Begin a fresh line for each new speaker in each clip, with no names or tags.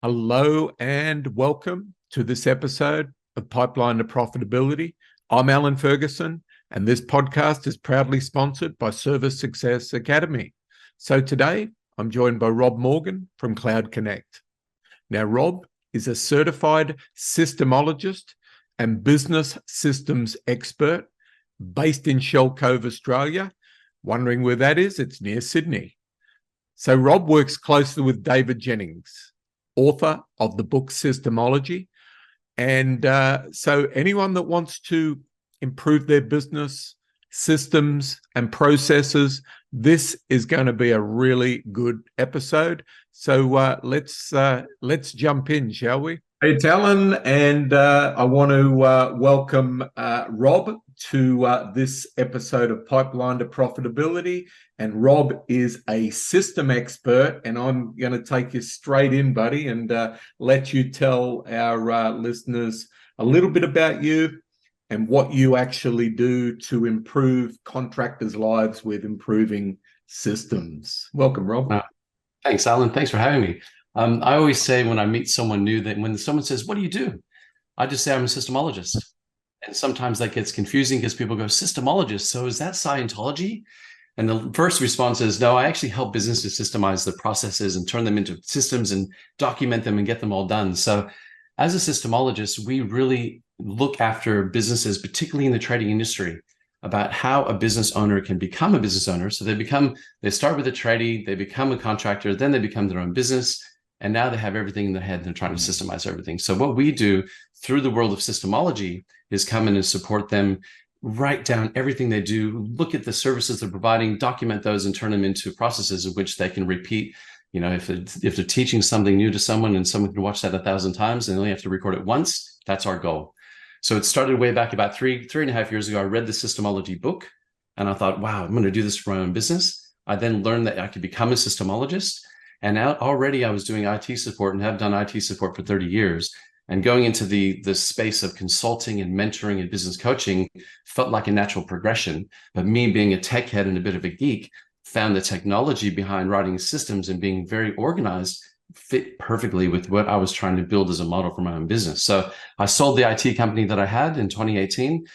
Hello and welcome to this episode of Pipeline to Profitability. I'm Alan Ferguson, and this podcast is proudly sponsored by Service Success Academy. So today, I'm joined by Rob Morgan from Cloud Konnect. Now, Rob is a certified SYSTEMologist and business systems expert based in Shell Cove, Australia. Wondering where that is? It's near Sydney. So Rob works closely with David Jenyns, author of the book SYSTEMology. And so anyone that wants to improve their business systems and processes, this is going to be a really good episode. So let's jump in, shall we? It's Alan, and I want to welcome Rob to this episode of Pipeline to Profitability. And Rob is a system expert, and I'm going to take you straight in, buddy, and let you tell our listeners a little bit about you and what you actually do to improve contractors' lives with improving systems. Welcome, Rob.
Thanks, Alan. Thanks for having me. I always say when I meet someone new that when someone says, "What do you do?" I just say I'm a systemologist. And sometimes that gets confusing because people go, "Systemologist, so is that Scientology?" And the first response is, no, I actually help businesses systemize the processes and turn them into systems and document them and get them all done. So as a systemologist, we really look after businesses, particularly in the trading industry, about how a business owner can become a business owner. So they start with a tradie, they become a contractor, then they become their own business. And now they have everything in their head and they're trying to systemize everything. So what we do through the world of systemology is come in and support them, write down everything they do, look at the services they're providing, document those, and turn them into processes in which they can repeat. You know, if they're teaching something new to someone and someone can watch that 1,000 times and they only have to record it once, that's our goal. So it started way back about three and a half years ago. I read the Systemology book and I thought, wow, I'm going to do this for my own business. I then learned that I could become a systemologist. And now already I was doing IT support and have done IT support for 30 years. And going into the space of consulting and mentoring and business coaching felt like a natural progression. But me being a tech head and a bit of a geek, found the technology behind writing systems and being very organized fit perfectly with what I was trying to build as a model for my own business. So I sold the IT company that I had in 2018,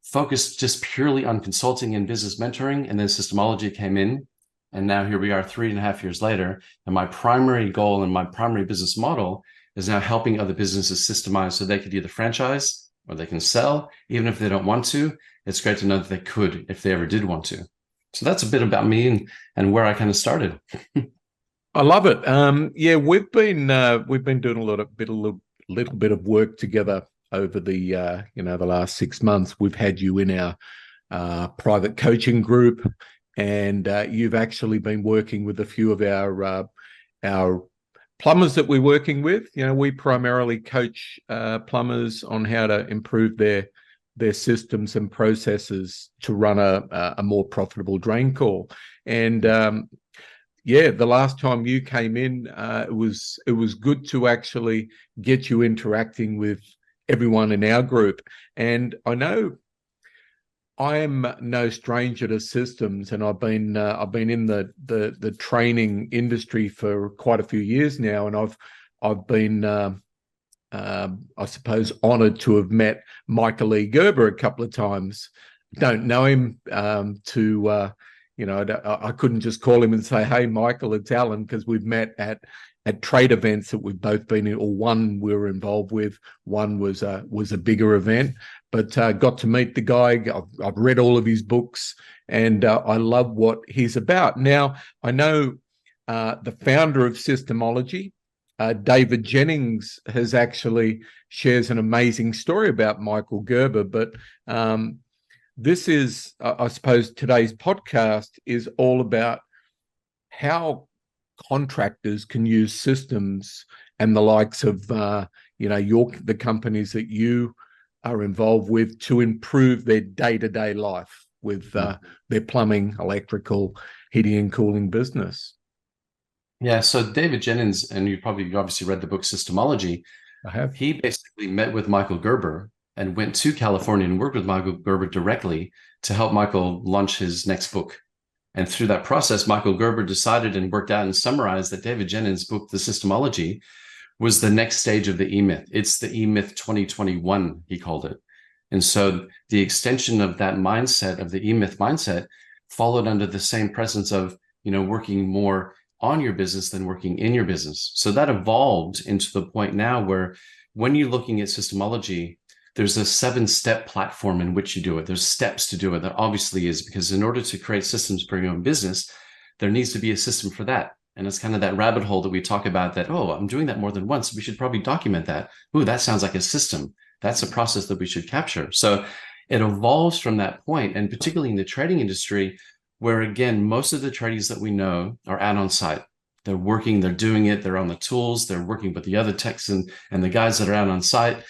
focused just purely on consulting and business mentoring. And then Systemology came in. And now here we are 3.5 years later. And my primary goal and my primary business model is now helping other businesses systemize so they could either franchise or they can sell, even if they don't want to. It's great to know that they could if they ever did want to. So that's a bit about me and where I kind of started.
I love it. Yeah, we've been doing a little bit of work together over the the last 6 months. We've had you in our private coaching group, and you've actually been working with a few of our plumbers that we're working with. You know, we primarily coach plumbers on how to improve their systems and processes to run a more profitable drain call. And yeah, the last time you came in, it was good to actually get you interacting with everyone in our group. And I know I am no stranger to systems, and I've been in the training industry for quite a few years now, and I've been I suppose honoured to have met Michael E. Gerber a couple of times. Don't know him I couldn't just call him and say, "Hey, Michael, it's Alan," because we've met at trade events that we've both been in, or one we were involved with. One was a bigger event, but got to meet the guy. I've read all of his books, and I love what he's about. Now, I know the founder of Systemology, David Jenyns, has actually shares an amazing story about Michael Gerber, but this is, I suppose, today's podcast is all about how contractors can use systems and the likes of, the companies that you are involved with to improve their day-to-day life with their plumbing, electrical, heating and cooling business.
Yeah, so David Jenyns, and you obviously read the book Systemology.
I have.
He basically met with Michael Gerber and went to California and worked with Michael Gerber directly to help Michael launch his next book. And through that process, Michael Gerber decided and worked out and summarized that David Jenyns' book, The Systemology, was the next stage of the E-Myth. It's the E-Myth 2021, he called it. And so the extension of that mindset, of the E-Myth mindset, followed under the same presence of, working more on your business than working in your business. So that evolved into the point now where when you're looking at systemology, there's a 7-step platform in which you do it. There's steps to do it. That obviously is because in order to create systems for your own business, there needs to be a system for that. And it's kind of that rabbit hole that we talk about that, oh, I'm doing that more than once. We should probably document that. Ooh, that sounds like a system. That's a process that we should capture. So it evolves from that point, and particularly in the trading industry, where again, most of the tradies that we know are out on site. They're working, they're doing it, they're on the tools, they're working with the other techs and the guys that are out on site.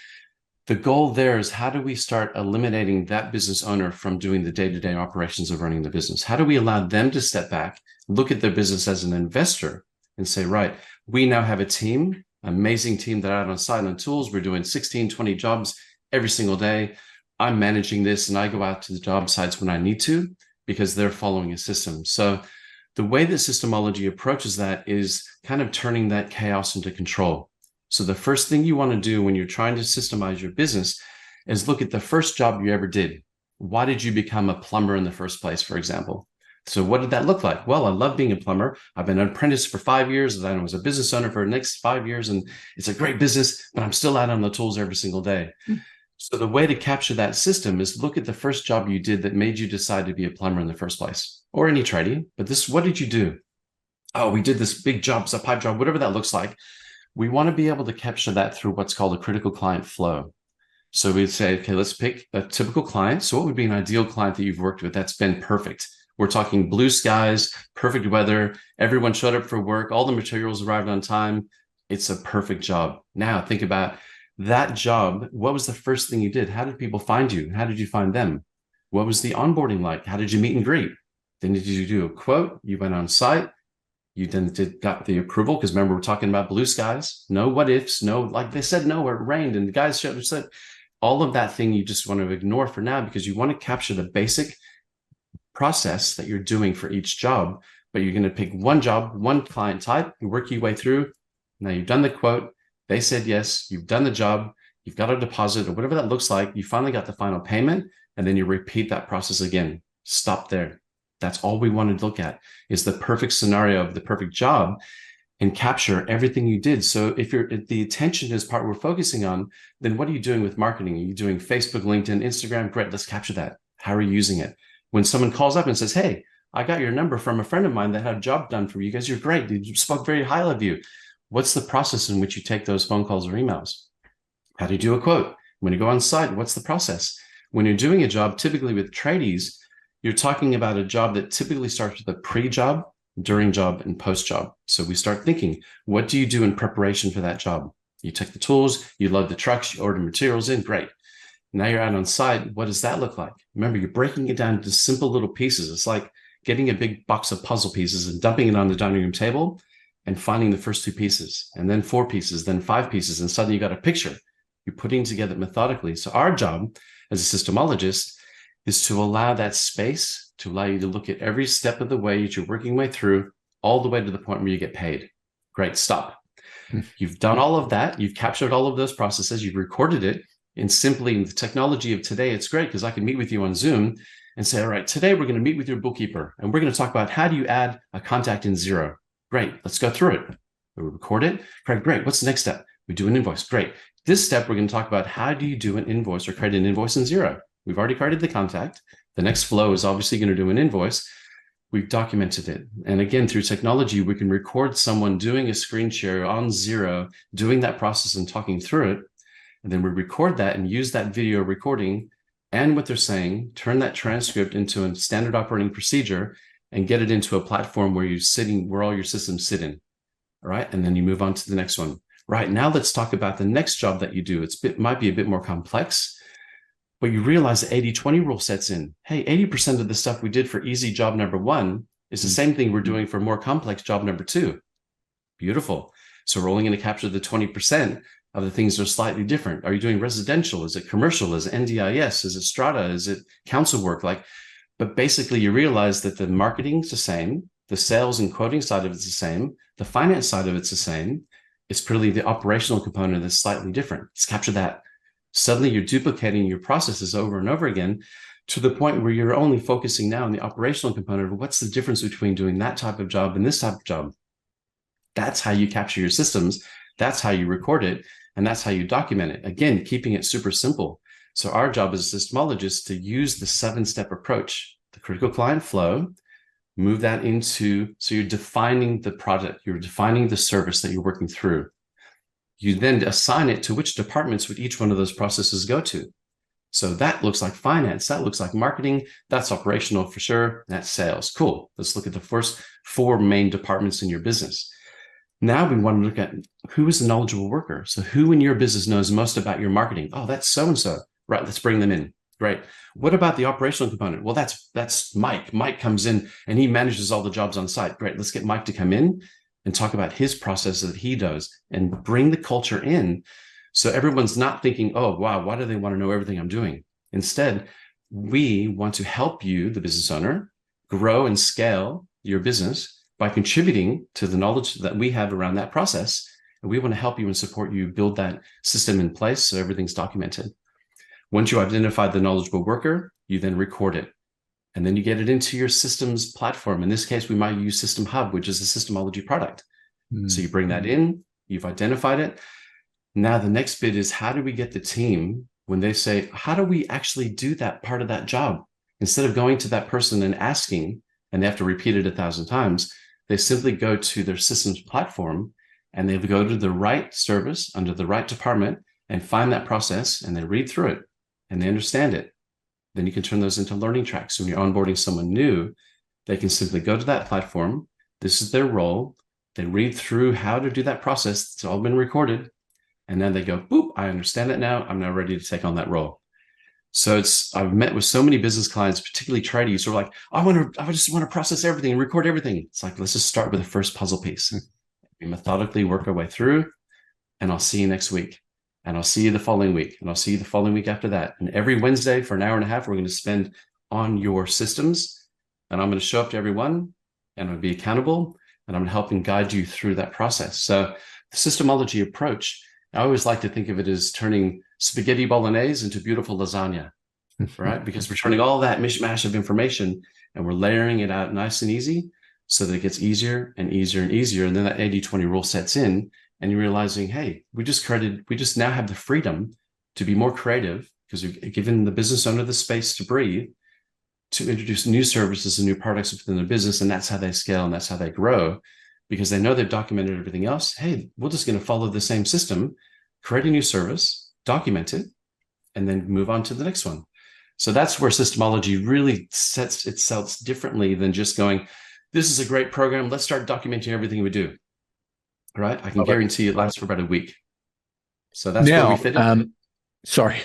The goal there is how do we start eliminating that business owner from doing the day-to-day operations of running the business? How do we allow them to step back, look at their business as an investor and say, right, we now have a team, amazing team that are out on site on tools. We're doing 16, 20 jobs every single day. I'm managing this and I go out to the job sites when I need to because they're following a system. So the way that systemology approaches that is kind of turning that chaos into control. So the first thing you want to do when you're trying to systemize your business is look at the first job you ever did. Why did you become a plumber in the first place, for example? So what did that look like? Well, I love being a plumber. I've been an apprentice for 5 years, and I was a business owner for the next 5 years, and it's a great business, but I'm still out on the tools every single day. So the way to capture that system is look at the first job you did that made you decide to be a plumber in the first place, or any trading. But what did you do? Oh, we did this big job, a pipe job, whatever that looks like. We want to be able to capture that through what's called a critical client flow. So we'd say, okay, let's pick a typical client. So what would be an ideal client that you've worked with that's been perfect? We're talking blue skies, perfect weather. Everyone showed up for work. All the materials arrived on time. It's a perfect job. Now think about that job. What was the first thing you did? How did people find you? How did you find them? What was the onboarding like? How did you meet and greet? Then did you do a quote? You went on site. You then got the approval, because remember, we're talking about blue skies, no what ifs, no, like they said no, or it rained and the guys showed up, said all of that thing you just want to ignore for now, because you want to capture the basic process that you're doing for each job. But you're going to pick one job, one client type, and work your way through. Now you've done the quote, they said yes, you've done the job, you've got a deposit or whatever that looks like, you finally got the final payment, and then you repeat that process again. Stop there. That's all we want to look at, is the perfect scenario of the perfect job and capture everything you did. So if the attention is part we're focusing on, then what are you doing with marketing? Are you doing Facebook, LinkedIn, Instagram? Great, let's capture that. How are you using it? When someone calls up and says, hey, I got your number from a friend of mine that had a job done for you guys. You're great. You spoke very highly of you. What's the process in which you take those phone calls or emails? How do you do a quote? When you go on site, what's the process? When you're doing a job, typically with tradies, you're talking about a job that typically starts with a pre-job, during job, and post-job. So we start thinking, what do you do in preparation for that job? You take the tools, you load the trucks, you order materials in, great. Now you're out on site. What does that look like? Remember, you're breaking it down into simple little pieces. It's like getting a big box of puzzle pieces and dumping it on the dining room table and finding the first 2 pieces, and then 4 pieces, then 5 pieces, and suddenly you got a picture. You're putting together methodically. So our job as a systemologist is to allow that space, to allow you to look at every step of the way that you're working your way through, all the way to the point where you get paid. Great, stop. You've done all of that. You've captured all of those processes. You've recorded it. And simply in the technology of today, it's great because I can meet with you on Zoom and say, all right, today we're going to meet with your bookkeeper and we're going to talk about how do you add a contact in Xero. Great, let's go through it. We record it. Great. What's the next step? We do an invoice. Great. This step, we're going to talk about how do you do an invoice or create an invoice in Xero. We've already created the contact. The next flow is obviously going to do an invoice. We've documented it. And again, through technology, we can record someone doing a screen share on Xero, doing that process and talking through it. And then we record that and use that video recording and what they're saying, turn that transcript into a standard operating procedure and get it into a platform where where all your systems sit in. All right. And then you move on to the next one. Right. Now let's talk about the next job that you do. It might be a bit more complex, but you realize the 80-20 rule sets in. Hey, 80% of the stuff we did for easy job number 1 is the same thing we're doing for more complex job number 2. Beautiful. So we're only going to capture the 20% of the things that are slightly different. Are you doing residential? Is it commercial? Is it NDIS? Is it strata? Is it council work? But basically you realize that the marketing's the same, the sales and quoting side of it's the same, the finance side of it's the same. It's purely the operational component that's slightly different. Let's capture that. Suddenly you're duplicating your processes over and over again to the point where you're only focusing now on the operational component of what's the difference between doing that type of job and this type of job. That's how you capture your systems. That's how you record it. And that's how you document it. Again, keeping it super simple. So our job as a systemologist to use the 7-step approach, the critical client flow, move that into, so you're defining the product, you're defining the service that you're working through. You then assign it to which departments would each one of those processes go to. So that looks like finance, that looks like marketing, that's operational for sure, that's sales. Cool. Let's look at the first 4 main departments in your business. Now we want to look at who is the knowledgeable worker. So who in your business knows most about your marketing? Oh, that's so-and-so. Right, let's bring them in. Great. What about the operational component? Well, that's Mike. Mike comes in and he manages all the jobs on site. Great. Let's get Mike to come in and talk about his process that he does and bring the culture in. So everyone's not thinking, oh, wow, why do they want to know everything I'm doing? Instead, we want to help you, the business owner, grow and scale your business by contributing to the knowledge that we have around that process. And we want to help you and support you build that system in place so everything's documented. Once you identify the knowledgeable worker, you then record it. And then you get it into your systems platform. In this case, we might use System Hub, which is a Systemology product. So you bring that in, you've identified it. Now the next bit is, how do we get the team when they say, how do we actually do that part of that job? Instead of going to that person and asking, and they have to repeat it 1,000 times, they simply go to their systems platform and they go to the right service under the right department and find that process and they read through it and they understand it. Then you can turn those into learning tracks. When you're onboarding someone new, they can simply go to that platform. This is their role. They read through how to do that process. It's all been recorded. And then they go, boop, I understand it now. I'm now ready to take on that role. So I've met with so many business clients, particularly tradies, who are like, I just want to process everything and record everything. It's like, let's just start with the first puzzle piece. We methodically work our way through, and I'll see you next week. And I'll see you the following week. And I'll see you the following week after that. And every Wednesday for an hour and a half, we're going to spend on your systems. And I'm going to show up to everyone and I'll be accountable. And I'm going to help and guide you through that process. So the systemology approach, I always like to think of it as turning spaghetti bolognese into beautiful lasagna, right? Because we're turning all that mishmash of information and we're layering it out nice and easy so that it gets easier and easier and easier. And then that 80-20 rule sets in. And you're realizing, hey, we just now have the freedom to be more creative because we've given the business owner the space to breathe, to introduce new services and new products within their business. And that's how they scale and that's how they grow, because they know they've documented everything else. Hey, we're just going to follow the same system, create a new service, document it, and then move on to the next one. So that's where systemology really sets itself differently than just going, this is a great program, let's start documenting everything we do. Right, I can guarantee it lasts for about a week. So that's where we fit in.
Sorry.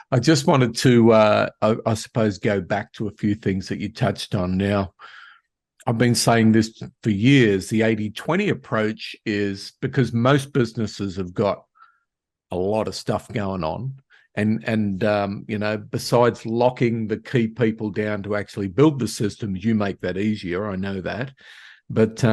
I just wanted to, I suppose, go back to a few things that you touched on. Now, I've been saying this for years. The 80-20 approach is because most businesses have got a lot of stuff going on, and besides locking the key people down to actually build the systems, you make that easier. I know that, but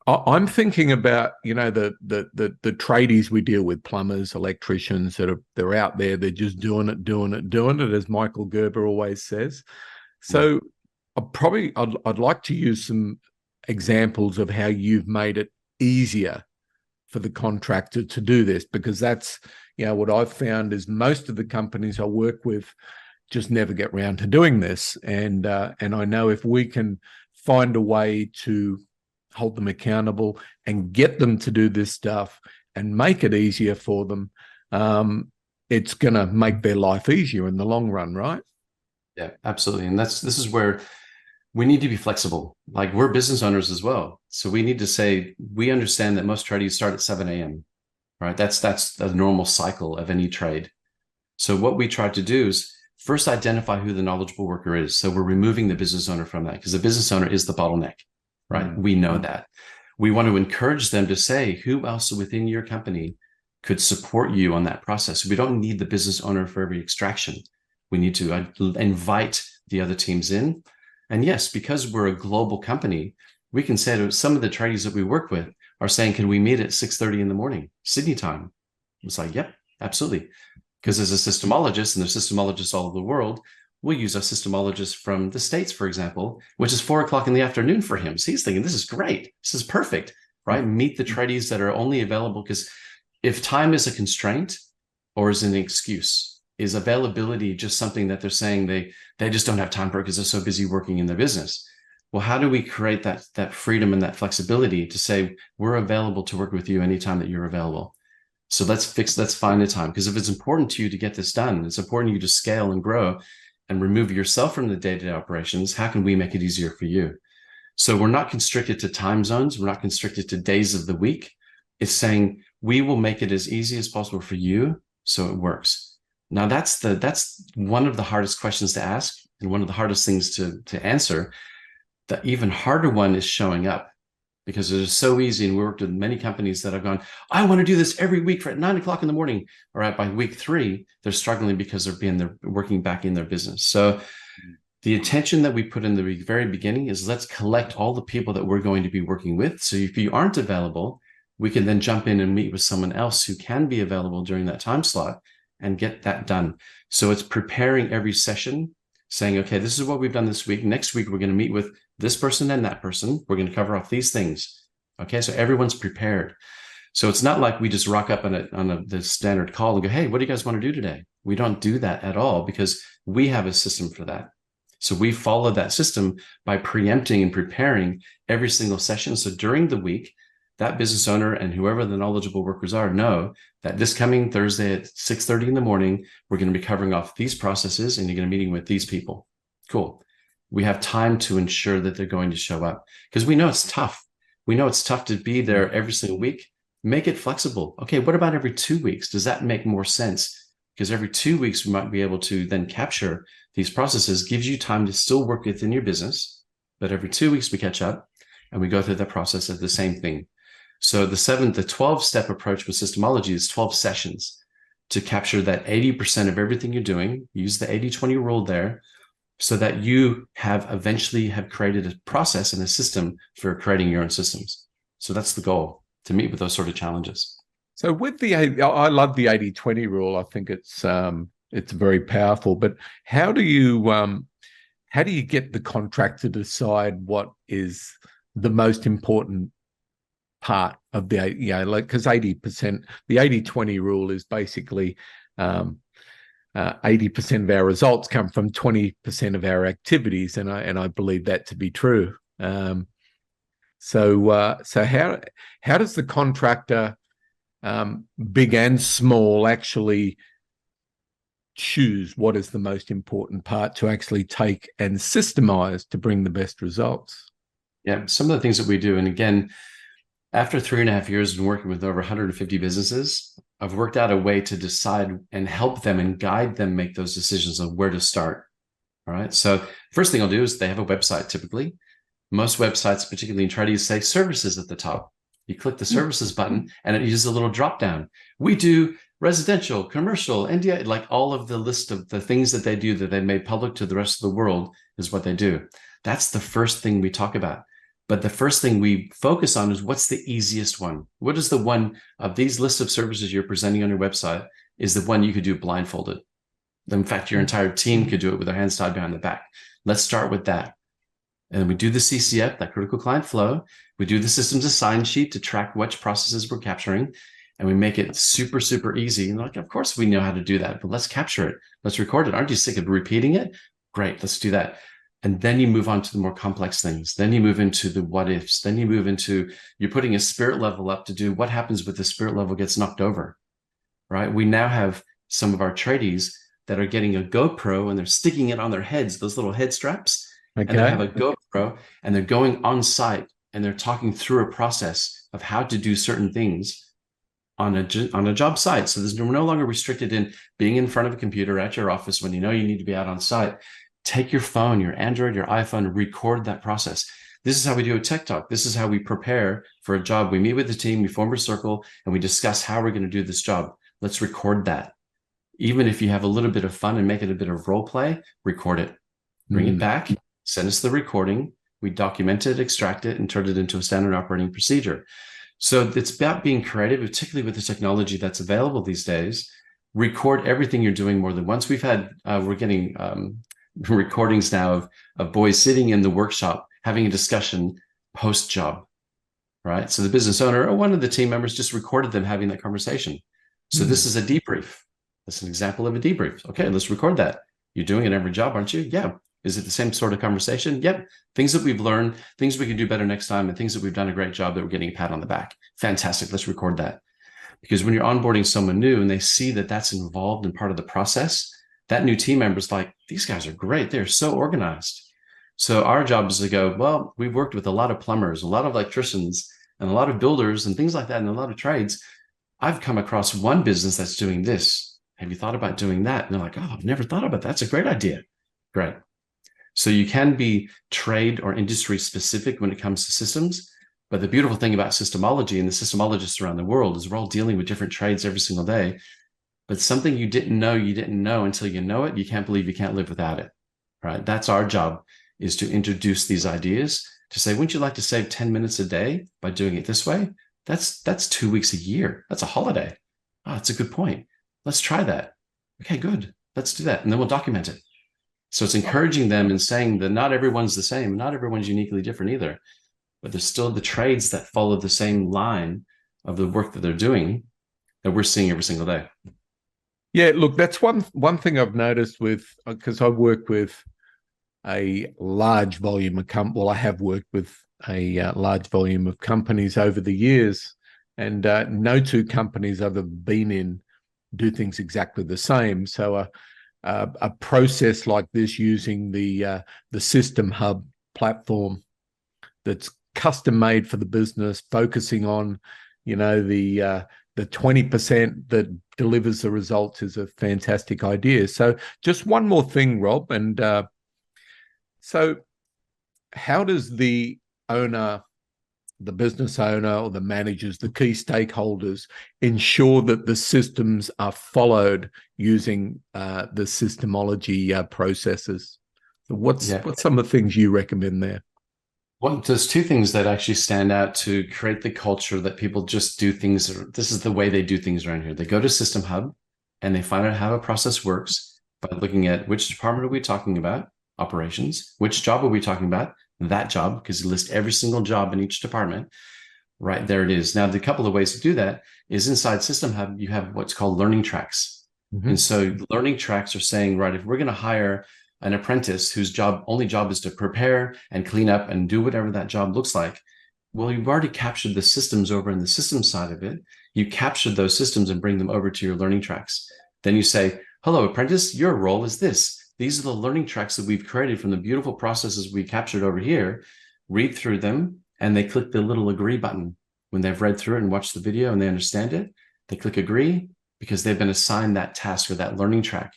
I'm thinking about, the tradies we deal with, plumbers, electricians they're out there. They're just doing it, as Michael Gerber always says. So I'd like to use some examples of how you've made it easier for the contractor to do this, because that's, what I've found is most of the companies I work with just never get around to doing this. And I know if we can find a way to hold them accountable and get them to do this stuff and make it easier for them, it's going to make their life easier in the long run, right?
Yeah, absolutely. And this is where we need to be flexible. Like, we're business owners as well. So we need to say, we understand that most tradies start at 7 a.m., right? That's the normal cycle of any trade. So what we try to do is first identify who the knowledgeable worker is. So we're removing the business owner from that, because the business owner is the bottleneck. Right? We know that. We want to encourage them to say, who else within your company could support you on that process? We don't need the business owner for every extraction. We need to invite the other teams in. And yes, because we're a global company, we can say to some of the tradies that we work with, are saying, can we meet at 6:30 in the morning, Sydney time? It's like, yep, absolutely. Because as a systemologist, and there's systemologists all over the world, we'll use a systemologist from the States, for example, which is 4 o'clock in the afternoon for him. So he's thinking, this is great. This is perfect, right? Meet the tradies that are only available, because if time is a constraint or is an excuse, is availability just something that they're saying they just don't have time for it because they're so busy working in their business? Well, how do we create that freedom and that flexibility to say, we're available to work with you anytime that you're available? So let's find a time. Because if it's important to you to get this done, it's important to you to scale and grow and remove yourself from the day-to-day operations, how can we make it easier for you? So we're not constricted to time zones. We're not constricted to days of the week. It's saying we will make it as easy as possible for you so it works. Now, that's one of the hardest questions to ask and one of the hardest things to answer. The even harder one is showing up, because it is so easy. And we worked with many companies that have gone, I want to do this every week at 9 o'clock in the morning. All right, by week 3, they're struggling because they're working back in their business. So the intention that we put in the very beginning is, let's collect all the people that we're going to be working with. So if you aren't available, we can then jump in and meet with someone else who can be available during that time slot and get that done. So it's preparing every session, saying, okay, this is what we've done this week. Next week, we're going to meet with this person and that person. We're going to cover off these things. Okay, so everyone's prepared. So it's not like we just rock up on the standard call and go, hey, what do you guys want to do today? We don't do that at all, because we have a system for that. So we follow that system by preempting and preparing every single session. So during the week, that business owner and whoever the knowledgeable workers are know that this coming Thursday at 6:30 in the morning, we're going to be covering off these processes and you're going to be meeting with these people. Cool. We have time to ensure that they're going to show up, because we know it's tough. We know it's tough to be there every single week. Make it flexible. Okay, what about every 2 weeks? Does that make more sense? Because every 2 weeks, we might be able to then capture these processes, gives you time to still work within your business, but every 2 weeks we catch up and we go through the process of the same thing. So the 12-step approach with Systemology is 12 sessions to capture that 80% of everything you're doing. Use the 80-20 rule there, so that you eventually have created a process and a system for creating your own systems. So that's the goal, to meet with those sort of challenges.
So with I love the 80-20 rule. I think it's very powerful. But how do you get the contract to decide what is the most important part of the, because 80%, the 80-20 rule is basically 80% of our results come from 20% of our activities, and I believe that to be true. So how does the contractor, big and small, actually choose what is the most important part to actually take and systemize to bring the best results?
Yeah, some of the things that we do, and again, after 3.5 years of working with over 150 businesses, I've worked out a way to decide and help them and guide them make those decisions of where to start. All right. So first thing I'll do is, they have a website. Typically, most websites, particularly in tradies, say services at the top. You click the services button and it uses a little drop down. We do residential, commercial, NDI, like all of the list of the things that they do that they made public to the rest of the world is what they do. That's the first thing we talk about. But the first thing we focus on is, what's the easiest one? What is the one of these lists of services you're presenting on your website is the one you could do blindfolded? In fact, your entire team could do it with their hands tied behind the back. Let's start with that. And then we do the CCF, that critical client flow. We do the systems assign sheet to track which processes we're capturing. And we make it super, super easy. And like, of course we know how to do that, but let's capture it. Let's record it. Aren't you sick of repeating it? Great, let's do that. And then you move on to the more complex things. Then you move into the what ifs. Then you move into, you're putting a spirit level up to do what happens with the spirit level gets knocked over, right? We now have some of our tradies that are getting a GoPro and they're sticking it on their heads, those little head straps. Okay. And they have a GoPro and they're going on site and they're talking through a process of how to do certain things on a job site. So we're no longer restricted in being in front of a computer at your office when you know you need to be out on site. Take your phone, your Android, your iPhone, record that process. This is how we do a tech talk. This is how we prepare for a job. We meet with the team, we form a circle, and we discuss how we're going to do this job. Let's record that. Even if you have a little bit of fun and make it a bit of role play, record it. Bring it back, send us the recording. We document it, extract it, and turn it into a standard operating procedure. So it's about being creative, particularly with the technology that's available these days. Record everything you're doing more than once. We're getting recordings now of boys sitting in the workshop having a discussion post job, right? So the business owner or one of the team members just recorded them having that conversation. So this is a debrief. That's an example of a debrief. Okay, let's record that. You're doing it every job, aren't you? Yeah. Is it the same sort of conversation? Yep. Things that we've learned, things we can do better next time, and things that we've done a great job that we're getting a pat on the back. Fantastic. Let's record that. Because when you're onboarding someone new and they see that that's involved in part of the process, that new team member's like, these guys are great. They're so organized. So our job is to go, well, we've worked with a lot of plumbers, a lot of electricians, and a lot of builders and things like that, and a lot of trades. I've come across one business that's doing this. Have you thought about doing that? And they're like, oh, I've never thought about that. That's a great idea. Great. So you can be trade or industry specific when it comes to systems. But the beautiful thing about systemology and the systemologists around the world is we're all dealing with different trades every single day. But something you didn't know until you know it. You can't believe you can't live without it, right? That's our job, is to introduce these ideas to say, wouldn't you like to save 10 minutes a day by doing it this way? That's 2 weeks a year. That's a holiday. Oh, that's a good point. Let's try that. Okay, good. Let's do that. And then we'll document it. So it's encouraging them and saying that not everyone's the same. Not everyone's uniquely different either. But there's still the trades that follow the same line of the work that they're doing that we're seeing every single day.
Yeah, look, that's one thing I've noticed with, because I work with a large volume of I have worked with a large volume of companies over the years, and no two companies I've ever been in do things exactly the same. So a process like this, using the System Hub platform that's custom made for the business, focusing on, the 20% that delivers the results, is a fantastic idea. So just one more thing, Rob, and so how does the owner, the business owner or the managers, the key stakeholders, ensure that the systems are followed using the systemology processes? So what's some of the things you recommend there?
Well, there's two things that actually stand out to create the culture that people just do things. This is the way they do things around here. They go to System Hub and they find out how a process works by looking at which department are we talking about, operations, which job are we talking about, that job, because you list every single job in each department. Right, there it is. Now, the couple of ways to do that is inside System Hub, you have what's called learning tracks. And so learning tracks are saying, right, if we're going to hire an apprentice whose only job is to prepare and clean up and do whatever that job looks like, well, you've already captured the systems over in the system side of it. You captured those systems and bring them over to your learning tracks. Then you say, hello, apprentice, your role is this. These are the learning tracks that we've created from the beautiful processes we captured over here. Read through them, and they click the little agree button. When they've read through it and watched the video and they understand it, they click agree because they've been assigned that task or that learning track.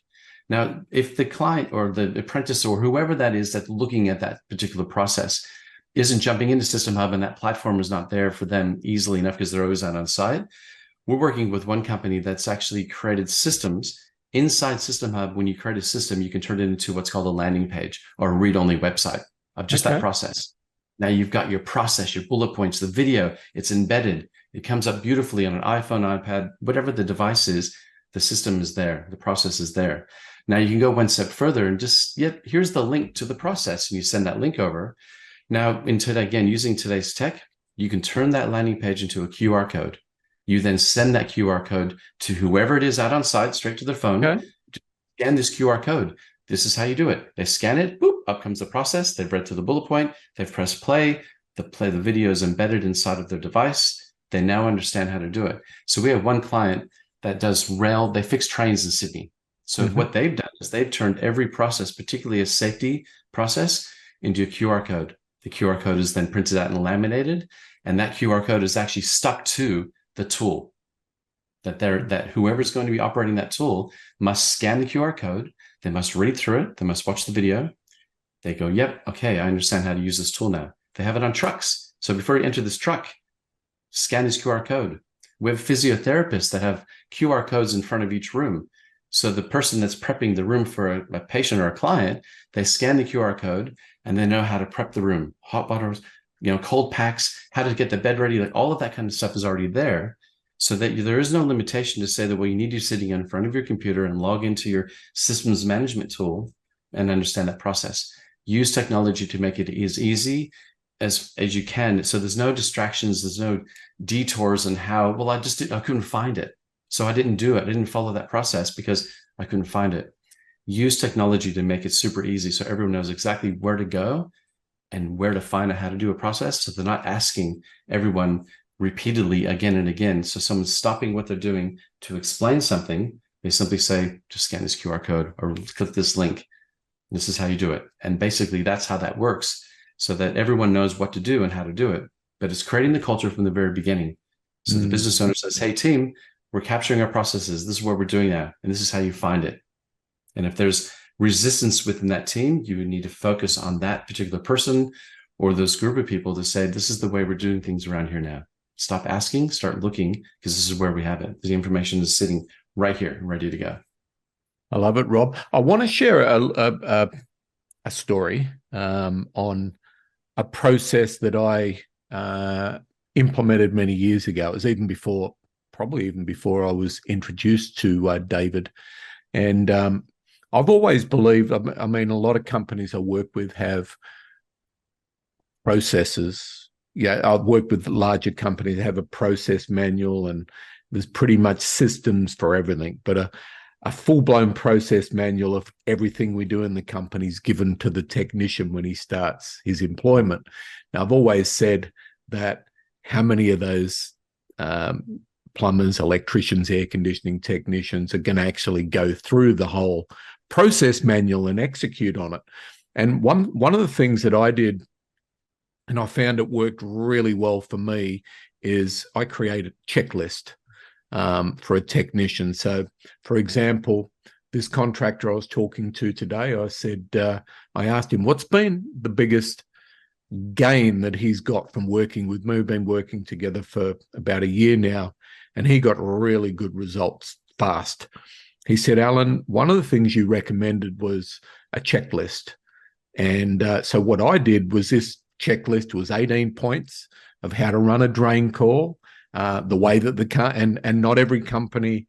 Now, if the client or the apprentice or whoever that is that's looking at that particular process isn't jumping into System Hub and that platform is not there for them easily enough because they're always out on site, we're working with one company that's actually created systems inside System Hub. When you create a system, you can turn it into what's called a landing page or a read-only website of just that process. Now you've got your process, your bullet points, the video, it's embedded. It comes up beautifully on an iPhone, iPad, whatever the device is, the system is there, the process is there. Now you can go one step further and just, here's the link to the process, and you send that link over. Now, again, using today's tech, you can turn that landing page into a QR code. You then send that QR code to whoever it is out on site, straight to their phone. Scan this QR code. This is how you do it. They scan it, boop, up comes the process. They've read through the bullet point. They've pressed play. The video is embedded inside of their device. They now understand how to do it. So we have one client that does rail. They fix trains in Sydney. So what they've done is they've turned every process, particularly a safety process, into a QR code. The QR code is then printed out and laminated, and that QR code is actually stuck to the tool. That whoever's going to be operating that tool must scan the QR code. They must read through it. They must watch the video. They go, yep, okay, I understand how to use this tool now. They have it on trucks. So before you enter this truck, scan this QR code. We have physiotherapists that have QR codes in front of each room. So the person that's prepping the room for a patient or a client, they scan the QR code and they know how to prep the room. Hot water, cold packs, how to get the bed ready, like all of that kind of stuff is already there. So that there is no limitation to say that, well, you need to be sitting in front of your computer and log into your systems management tool and understand that process. Use technology to make it as easy as you can. So there's no distractions, there's no detours on how, well, I couldn't find it. So I didn't do it. I didn't follow that process because I couldn't find it. Use technology to make it super easy so everyone knows exactly where to go and where to find out how to do a process. So they're not asking everyone repeatedly again and again. So someone's stopping what they're doing to explain something. They simply say, just scan this QR code or click this link. This is how you do it. And basically that's how that works, so that everyone knows what to do and how to do it. But it's creating the culture from the very beginning. So the business owner says, hey team, we're capturing our processes. This is what we're doing now. And this is how you find it. And if there's resistance within that team, you would need to focus on that particular person or those group of people to say, this is the way we're doing things around here now. Stop asking, start looking, because this is where we have it. The information is sitting right here, ready to go.
I love it, Rob. I want to share a story on a process that I implemented many years ago. It was probably even before I was introduced to David. And I've always believed, I mean, a lot of companies I work with have processes. Yeah, I've worked with larger companies that have a process manual, and there's pretty much systems for everything. But a full-blown process manual of everything we do in the company is given to the technician when he starts his employment. Now, I've always said that how many of those plumbers, electricians, air conditioning technicians are going to actually go through the whole process manual and execute on it? And one of the things that I did, and I found it worked really well for me, is I created a checklist for a technician. So, for example, this contractor I was talking to today, I asked him, what's been the biggest gain that he's got from working with me? We've been working together for about a year now, and he got really good results fast. He said, Alan, one of the things you recommended was a checklist. And so what I did was, this checklist was 18 points of how to run a drain call, the way that and not every company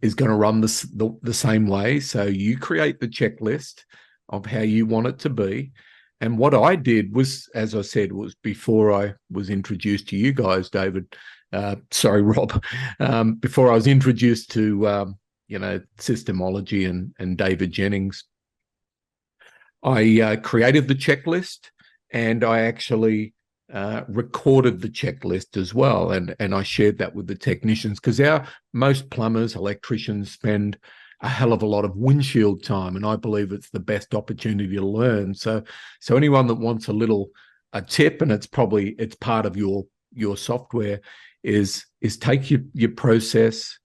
is going to run the same way. So you create the checklist of how you want it to be. And what I did was, as I said, was before I was introduced to you guys, David, Rob, before I was introduced to, SYSTEMology and David Jenyns, I created the checklist, and I actually recorded the checklist as well. And I shared that with the technicians, because most plumbers, electricians spend a hell of a lot of windshield time, and I believe it's the best opportunity to learn. So anyone that wants a tip, and it's part of your software, is take your process,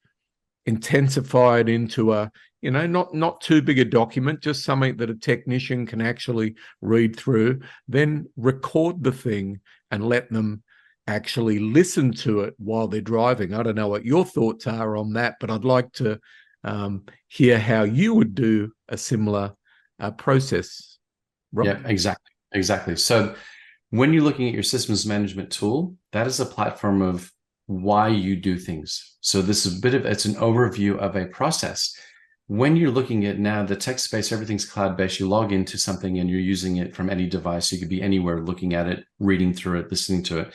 intensify it into a, not too big a document, just something that a technician can actually read through, then record the thing and let them actually listen to it while they're driving. I don't know what your thoughts are on that, but I'd like to hear how you would do a similar process. Rob?
Yeah, exactly. So when you're looking at your systems management tool, that is a platform of why you do things. So this is it's an overview of a process. When you're looking at now the tech space, everything's cloud-based. You log into something and you're using it from any device. You could be anywhere looking at it, reading through it, listening to it.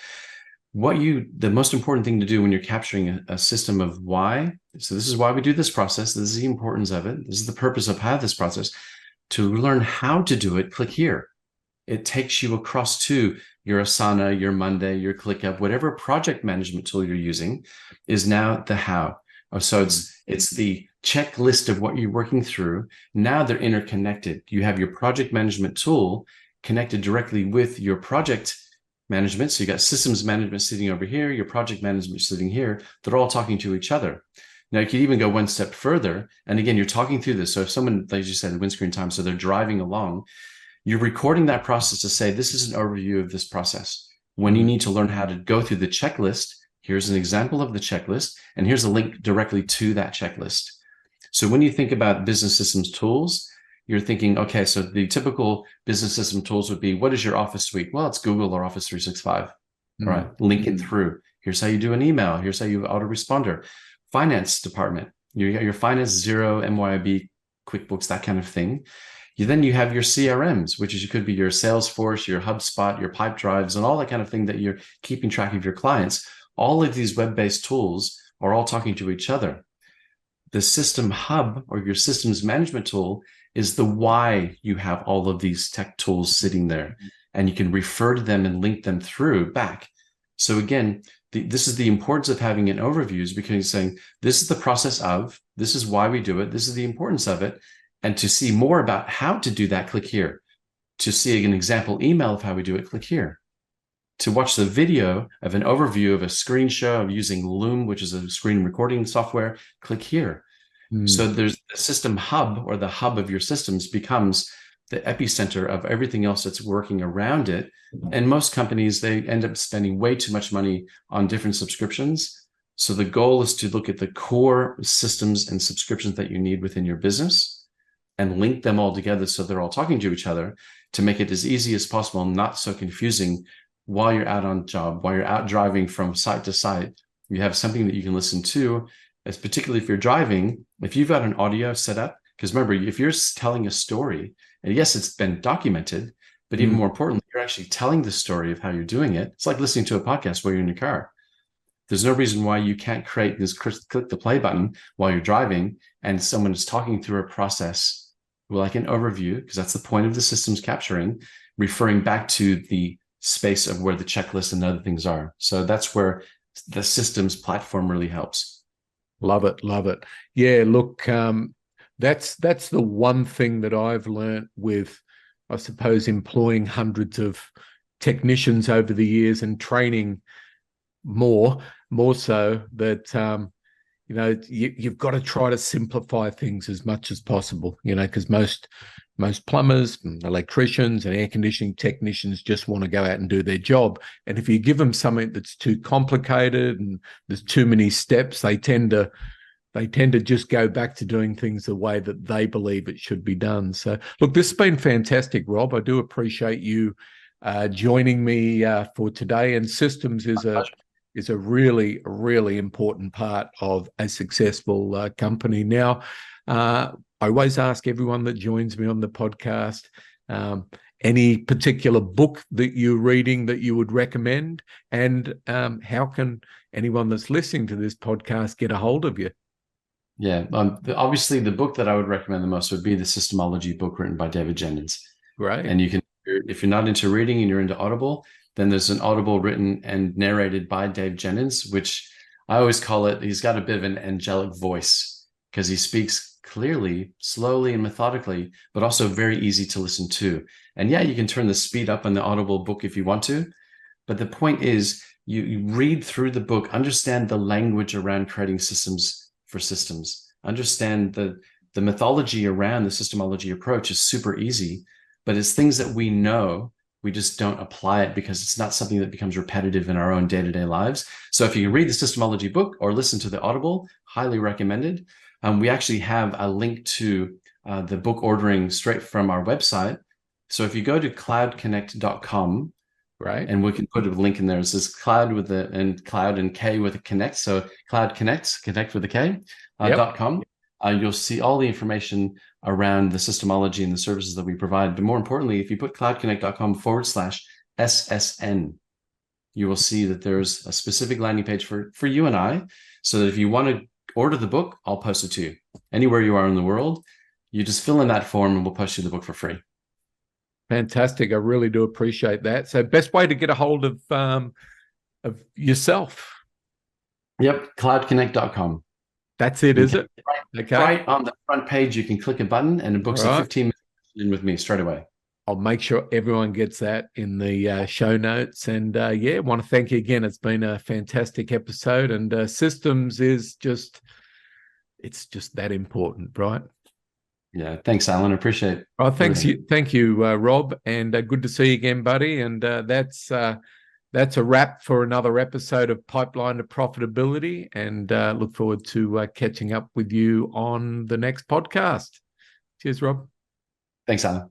The most important thing to do when you're capturing a system of why, so this is why we do this process, this is the importance of it, this is the purpose of how this process, to learn how to do it, click here. It takes you across to your Asana, your Monday, your ClickUp, whatever project management tool you're using is now the how. So it's the checklist of what you're working through. Now they're interconnected. You have your project management tool connected directly with your project management. So you got systems management sitting over here, your project management sitting here. They're all talking to each other. Now you could even go one step further. And again, you're talking through this. So if someone, like you said, windscreen time, so they're driving along, you're recording that process to say, this is an overview of this process. When you need to learn how to go through the checklist, here's an example of the checklist, and here's a link directly to that checklist. So when you think about business systems tools, you're thinking, okay, so the typical business system tools would be, what is your Office suite? Well, it's Google or Office 365. All right, link it through. Here's how you do an email. Here's how you autoresponder. Finance department, your Finance Xero, MYOB, QuickBooks, that kind of thing. Then you have your CRMs, which is, you could be your Salesforce, your HubSpot, your Pipedrives, and all that kind of thing that you're keeping track of your clients. All of these web-based tools are all talking to each other. The system hub, or your systems management tool, is the why you have all of these tech tools sitting there, and you can refer to them and link them through back. So again, this is the importance of having an overview, is because you're saying, this is the process of, this is why we do it, this is the importance of it. And to see more about how to do that, click here. To see an example email of how we do it, click here. To watch the video of an overview of a screen show of using Loom, which is a screen recording software, click here. So there's a system hub, or the hub of your systems becomes the epicenter of everything else that's working around it. And most companies, they end up spending way too much money on different subscriptions. So the goal is to look at the core systems and subscriptions that you need within your business and link them all together so they're all talking to each other, to make it as easy as possible and not so confusing while you're out on job, while you're out driving from site to site. You have something that you can listen to, as particularly if you're driving, if you've got an audio set up, because remember, if you're telling a story, and yes, it's been documented, but even more importantly, you're actually telling the story of how you're doing it. It's like listening to a podcast while you're in your car. There's no reason why you can't create this, click the play button while you're driving, and someone is talking through a process, like an overview, because that's the point of the systems capturing, referring back to the space of where the checklist and other things are. So that's where the systems platform really helps.
Love it, love it. Yeah, look, that's the one thing that I've learned with, I suppose, employing hundreds of technicians over the years and training more so, that you've got to try to simplify things as much as possible, because most plumbers and electricians and air conditioning technicians just want to go out and do their job. And if you give them something that's too complicated and there's too many steps, they tend to just go back to doing things the way that they believe it should be done. So look, this has been fantastic, Rob. I do appreciate you joining me for today. And systems is a really, really important part of a successful company. Now, I always ask everyone that joins me on the podcast, any particular book that you're reading that you would recommend, and how can anyone that's listening to this podcast get a hold of you?
Yeah, obviously the book that I would recommend the most would be the SYSTEMology book written by David Jenyns.
Right.
And you can, if you're not into reading and you're into Audible, then there's an Audible written and narrated by Dave Jenyns, which I always call it, he's got a bit of an angelic voice because he speaks clearly, slowly, and methodically, but also very easy to listen to. And yeah, you can turn the speed up on the Audible book if you want to. But the point is, you read through the book, understand the language around creating systems for systems, understand the mythology around the systemology approach is super easy, but it's things that we know. We just don't apply it because it's not something that becomes repetitive in our own day-to-day lives. So if you can read the SYSTEMology book or listen to the Audible, highly recommended. We actually have a link to the book ordering straight from our website. So if you go to cloudkonnect.com, right, and we can put a link in there. It says cloud with the, and cloud and K with a connect. So Cloud Konnect, connect with a K, .com. You'll see all the information around the systemology and the services that we provide. But more importantly, if you put cloudkonnect.com/SSN, you will see that there's a specific landing page for you and I, so that if you want to order the book, I'll post it to you. Anywhere you are in the world, you just fill in that form and we'll post you the book for free.
Fantastic. I really do appreciate that. So best way to get a hold of yourself?
Yep, cloudkonnect.com.
That's it, is it?
Right on the front page, you can click a button and it books a 15-minute in with me straight away.
I'll make sure everyone gets that in the show notes. And yeah, want to thank you again. It's been a fantastic episode, and systems is just, it's just that important, right?
Yeah. Thanks, Alan. I appreciate it.
Oh, thank you, Rob. And good to see you again, buddy. And that's a wrap for another episode of Pipeline to Profitability. And look forward to catching up with you on the next podcast. Cheers, Rob.
Thanks, Alan.